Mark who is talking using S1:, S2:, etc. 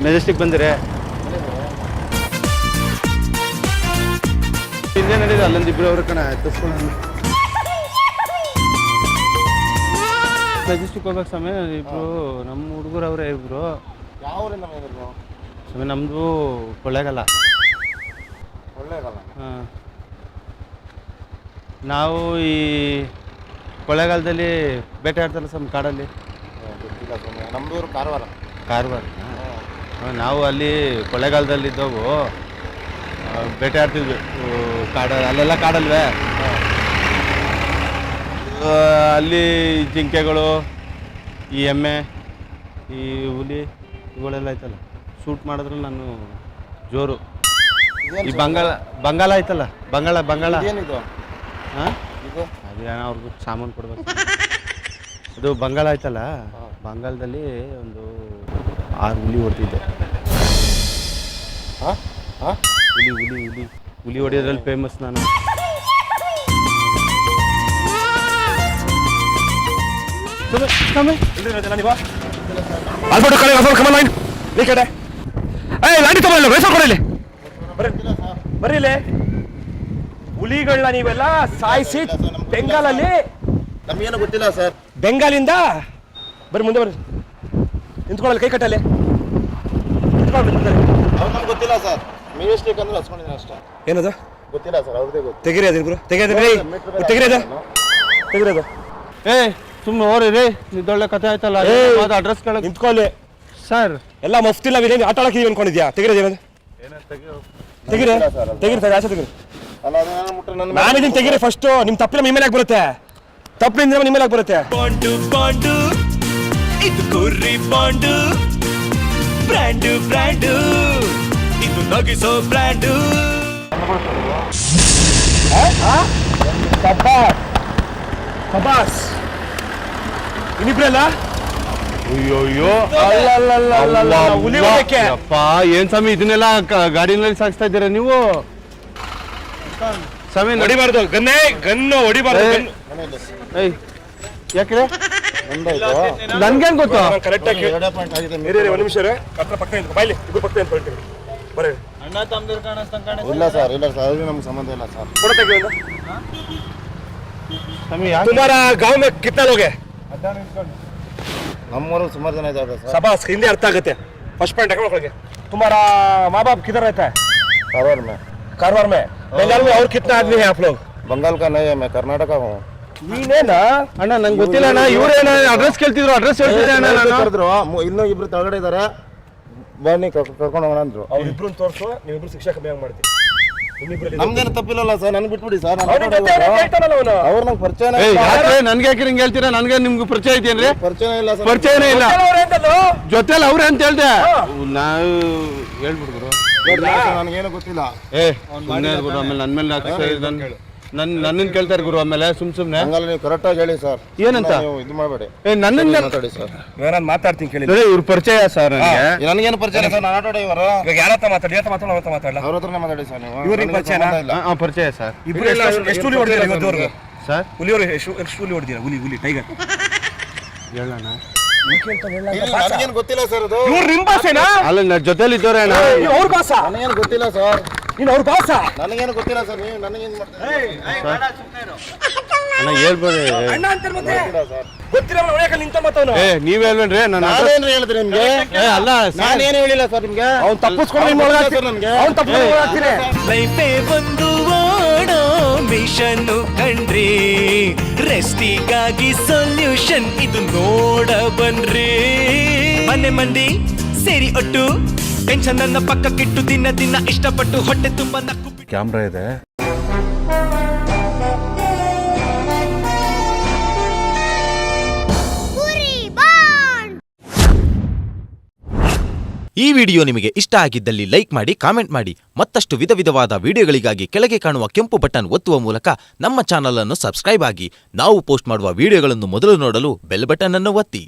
S1: Majestic ಬಂದಿರಿ ಹಿಂದೆ ನಡೀರಿ ಅಲ್ಲೊಂದು ಇಬ್ಬರು ಅವ್ರ ಕಣ ಎತ್ತಿಸ್ಕೊಂಡು ಮೆಜೆಸ್ಟಿಕ್ ಹೋಗ್ಬೇಕು ಸಮಯ ಇಬ್ರು ನಮ್ಮ ಹುಡುಗರು ಅವರೇ ಇಬ್ರು ಸಮಯ ನಮ್ಮದು ಕೊಳ್ಳೇಗಾಲ ಹಾಂ ನಾವು ಈ ಕೊಳ್ಳೇಗಾಲದಲ್ಲಿ ಬೇಟೆ ಆಡ್ತಾರಲ್ಲ ಸಮ್ ಕಾಡಲ್ಲಿ
S2: ನಮ್ಮದೂರು ಕಾರವಾರ
S1: ನಾವು ಅಲ್ಲಿ ಕೊಳ್ಳೇಗಾಲದಲ್ಲಿದ್ದವು ಬೇಟೆ ಆಡ್ತಿದ್ವಿ ಅಲ್ಲೆಲ್ಲ ಕಾಡಲ್ವೇ ಅಲ್ಲಿ ಜಿಂಕೆಗಳು ಈ ಎಮ್ಮೆ ಈ ಹುಲಿ ಇವುಗಳೆಲ್ಲ ಐತಲ್ಲ ಶೂಟ್ ಮಾಡಿದ್ರೆ ನಾನು ಜೋರು ಈ ಬಂಗಾಳ ಐತಲ್ಲ ಬಂಗಾಳ ಹಾಂ ಅದೇನೋ ಅವ್ರಿಗೂ ಸಾಮಾನು ಕೊಡ್ಬೇಕು ಅದು ಬಂಗಾಳ ಆಯ್ತಲ್ಲ ಬಂಗಾಳದಲ್ಲಿ ಒಂದು 6 ಹುಲಿ ಹೊಡೆದಿದ್ದೆ ಹುಲಿ ಹೊಡೆಯೋದ್ರಲ್ಲಿ ಫೇಮಸ್ ನಾನು
S3: ಬರೀಲಿ ಹುಲಿಗಳನ್ನ ನೀವೆಲ್ಲ ಸಾಯಿಸಿ ಬೆಂಗಾಲಲ್ಲಿ
S2: ನಮಗೇನು ಗೊತ್ತಿಲ್ಲ ಸರ್
S3: ಬೆಂಗಾಲಿಂದ ಬರ್ರಿ ಮುಂದೆ ಬರ್ರಿ ನಿಂತ್ಕೊಳ್ಳಲ್ಲ ಕೈ ಕಟ್ಟಲ್ಲಿ
S2: ನಮ್ಗೆ ಗೊತ್ತಿಲ್ಲ ಸರ್ ಮೆಜೆಸ್ಟಿಕ್ ಅಂದ್ರೆ ಹಚ್ಕೊಂಡಿದ್ದೀನಿ ಅಷ್ಟೇ
S3: ಏನದು
S2: ಗೊತ್ತಿಲ್ಲ ಸರ್ ಅವ್ರದೇ ಗೊತ್ತು
S3: ತೆಗಿರಿ ಅದ ಗುರು ತೆಗಿರೋದು
S1: ಏ ಸುಮ್ಮನೆ ಹೋರಿ ರೀ ನಿದ್ದೊಳ್ಳೆ ಕಥೆ ಆಯ್ತಲ್ಲ ಅಡ್ರೆಸ್
S3: ನಿಂತ್ಕೊಳ್ಳಿ
S1: ಸರ್
S3: ಎಲ್ಲ ಮಫ್ತಿ ಇಲ್ಲ ಇದೇನು ಆಟ ಆಡಕ್ಕೆ ಅನ್ಕೊಂಡಿದ್ಯಾ ತೆಗಿರೋದು ಏನದು ತೆಗಿರಿ ಸರ್ ಆಸೆ ತೆಗಿರಿ ನಾನು ಇದನ್ನ ತೆಗಿರಿ ಫಸ್ಟ್ ನಿಮ್ಮ ತಪ್ಪಿನ ನಿಮ್ಮ ಮೇಲೆ ಬರುತ್ತೆ ತಪ್ಪಿನಿಂದ ನಿಮ್ಮ ಮೇಲೆ ಬರುತ್ತೆ
S4: ಬಾಂಡು ಇದು ಕುರ್ರಿ ಬಾಂಡು ಬ್ರ್ಯಾಂಡು ಇದು ನಗಿಸೋ ಬ್ರ್ಯಾಂಡು
S3: ಸಬಾಸ್ ಇನ್ನಿಬ್ರಲ್ಲ
S1: ಅಯ್ಯೋ
S3: ಹುಲಿ ಹೊಡೆಯಕ್ಕೆ
S1: ಅಪ್ಪ ಏನ್ ಸ್ವಾಮಿ ಇದನ್ನೆಲ್ಲ ಗಾಡಿನಲ್ಲಿ ಸಾಗಿಸ್ತಾ ಇದ್ದೀರಾ ನೀವು ಸ್ವಾಮಿ
S3: ಹೊಡಿಬಾರ್ದು ಗನ್ನು ಹೊಡಿಬಾರ್ದು
S1: ಏಯ್ ಯಾಕೆ ನನ್ಗೇನ್ ಗೊತ್ತು
S3: ಕರೆಕ್ಟ್ ಆಗಿ ಒಂದು ನಿಮಿಷ ಹತ್ರ ಪಕ್ಕ ಬಾಯ್ಲಿ ಇಬ್ರು ಪಕ್ಕ ಹೇಳ್ತೀವಿ ಬರೀ
S2: ಇಲ್ಲ ಸರ್ ಅವ್ರಿಗೆ ನಮ್ಗೆ ಸಂಬಂಧ ಇಲ್ಲ ಸರ್
S1: ಸ್ವಾಮಿ
S3: तुम्हारा गांव में कितना लोग है
S2: ನಮ್ಮೂರು ಸುಮಾರು ಜನ ಇದ್ದಾರೆ ಸರ್
S3: सबास हिंदी अर्थ आगते फर्स्ट पॉइंट है तुम्हारा माँ बाप किधर रहता है कारवार में बंगाल में और कितना आदमी है आप लोग
S2: बंगाल का नहीं है मैं कर्नाटक हूँ
S3: ನೀನೇನಾ
S1: ಅಣ್ಣ ನಂಗೆ ಗೊತ್ತಿಲ್ಲ ಅಣ್ಣ ಇವ್ರೇನ ಅಡ್ರೆಸ್ ಕೇಳ್ತಿದ್ರು ಅಡ್ರೆಸ್ ಹೇಳ್ತಿದ್ದೆ ಅಣ್ಣ ನಾನು
S2: ಇನ್ನೂ ಇಬ್ರು ತಳಗಡೆ ಇದ್ದಾರೆ ಬನ್ನಿ ಕರ್ಕೊಂಡು ಹೋಗೋಣ ಅಂದ್ರು
S3: ಅವ್ರಿಬ್ರು ತೋರ್ಸು ನೀವಿಬ್ರು ಶಿಕ್ಷೆ ಕಮ್ಮಿ ಮಾಡ್ತೀವಿ
S2: ನಮ್ದೇನು ತಪ್ಪಿಲ್ಲಲ್ಲ ಸರ್ ನನ್ಗೆ ಬಿಟ್ಬಿಡಿ ಸರ್ ಅವ್ರು ನಂಗೆ ಪರಿಚಯ
S1: ನನ್ಗೆ ಯಾಕೆ ಹಿಂಗೆ ಹೇಳ್ತೀರಾ ನನ್ಗೆ ನಿಮ್ಗೆ ಪರಿಚಯ ಐತೇನ್ರಿ
S2: ಪರಿಚಯ ಇಲ್ಲ ಸರ್
S1: ಪರಿಚಯನೇ ಇಲ್ಲ ಜೊತೆಲಿ ಅವ್ರೆ ಅಂತ ಹೇಳ್ದೆ ನಾವು ಹೇಳ್ಬಿಡ್ರು
S2: ನನಗೇನು ಗೊತ್ತಿಲ್ಲ
S1: ಗುರು ಆಮೇಲೆ ನನ್ನ ಮೇಲೆ ನನ್ನನ್ನು ಕೇಳ್ತಾರೆ ಗುರು ಆಮೇಲೆ ಸುಮ್ನೆ
S2: ನೀವು ಕರೆಕ್ಟ್ ಆಗಿ ಹೇಳಿ ಸರ್
S1: ಏನಂತ
S2: ಇದು ಮಾಡಬೇಡಿ
S1: ನನ್ನನ್ನು
S2: ಮಾತಾಡಿ ಸರ್
S3: ನಾನು ಮಾತಾಡ್ತೀನಿ ಕೇಳಿ
S1: ಇವ್ರ ಪರಿಚಯ ಸರ್
S2: ನನಗೇನು ಪರಿಚಯ ಸರ್ ನಾನು ಆಟೋ ಡ್ರೈವರ್
S3: ಇವಾಗ ಯಾರ ಹತ್ರ ಮಾತಾಡಲ್ಲ
S2: ಅವ್ರ ಹತ್ರನೇ ಮಾತಾಡಿ ಸರ್ ನೀವು
S3: ಇವ್ರಿಗೆ ಪರಿಚಯನಾ
S1: ಪರಿಚಯ ಸರ್
S3: ಇಬ್ರು ಎಷ್ಟು ಹುಲಿ ಹೊಡೆದಿಲ್ಲ ಇವತ್ತುವರೆಗೂ
S1: ಸರ್
S3: ಹುಲಿಯವರು ಎಷ್ಟು ಹುಲಿ ಹೊಡೆದಿಲ್ಲ ಹುಲಿ ಟೈಗರ್
S1: ಹೇಳೋಣ
S2: ನನಗೇನು ಗೊತ್ತಿಲ್ಲ ಸರ್ ಅದು
S3: ಇವ್ರು ನಿಮ್ಮ ಭಾಷೆನಾ
S1: ಅಲ್ಲ ಜೊತೆಲಿ ಇದ್ದವ್ರೆ
S3: ಅವ್ರ ಭಾಷಾ
S2: ನನಗೇನು ಗೊತ್ತಿಲ್ಲ ಸರ್
S3: ನೀನು ಅವ್ರ ಭಾಷಾ
S2: ನನಗೇನು ಗೊತ್ತಿಲ್ಲ ಸರ್ ನೀವು ನನಗೇನು ಮಾಡ್ತೀರಿ
S1: ಅಣ್ಣ ಹೇಳ್ಬೋದು
S3: ಅಣ್ಣ ಅಂತ ಗೊತ್ತಿಲ್ಲ ಒಳಗೆ ನಿಂತ ಮತ್ತವನು
S1: ನೀವ್ ಹೇಳ್ಬೇಡ್ರಿ
S2: ನಾನೇನು ಹೇಳಿದ್ರಿ ನಿಮ್ಗೆ
S1: ಅಲ್ಲ
S2: ನಾನೇನು ಹೇಳಿಲ್ಲ ಸರ್ ನಿಮ್ಗೆ
S3: ಅವ್ನು ತಪ್ಪಿಸ್ಕೊಂಡು ನಿಮ್ಮ ಒಳಗೆ ಹಾಕ್ತೀನಿ
S2: ನನಗೆ
S3: ಅವ್ನು ತಪ್ಪಿಸ್ಕೊಂಡು ಹಾಕ್ತೀನಿ
S4: ಲೈಫೇ ಒಂದು ಓಡೋ ಮಿಷನ್ ಕಂಡ್ರಿ ರೆಸ್ಟಿಗಾಗಿ ಸೊಲ್ಯೂಷನ್ ಇದು ನೋಡ ಬನ್ರಿ ಮನೆ ಮಂದಿ ಸೇರಿ ಒಟ್ಟು ಟೆನ್ಷನ್ ನನ್ನ ಪಕ್ಕಕ್ಕಿಟ್ಟು ದಿನ ಇಷ್ಟಪಟ್ಟು ಹೊಟ್ಟೆ ತುಂಬ ನಕ್ಕು
S1: ಕ್ಯಾಮ್ರಾ ಇದೆ
S5: ಈ ವಿಡಿಯೋ ನಿಮಗೆ ಇಷ್ಟ ಆಗಿದ್ದಲ್ಲಿ ಲೈಕ್ ಮಾಡಿ ಕಾಮೆಂಟ್ ಮಾಡಿ ಮತ್ತಷ್ಟು ವಿಧವಿಧವಾದ ವಿಡಿಯೋಗಳಿಗಾಗಿ ಕೆಳಗೆ ಕಾಣುವ ಕೆಂಪು ಬಟನ್ ಒತ್ತುವ ಮೂಲಕ ನಮ್ಮ ಚಾನಲ್ ಅನ್ನು ಸಬ್ಸ್ಕ್ರೈಬ್ ಆಗಿ ನಾವು ಪೋಸ್ಟ್ ಮಾಡುವ ವಿಡಿಯೋಗಳನ್ನು ಮೊದಲು ನೋಡಲು ಬೆಲ್ ಬಟನ್ ಅನ್ನು ಒತ್ತಿ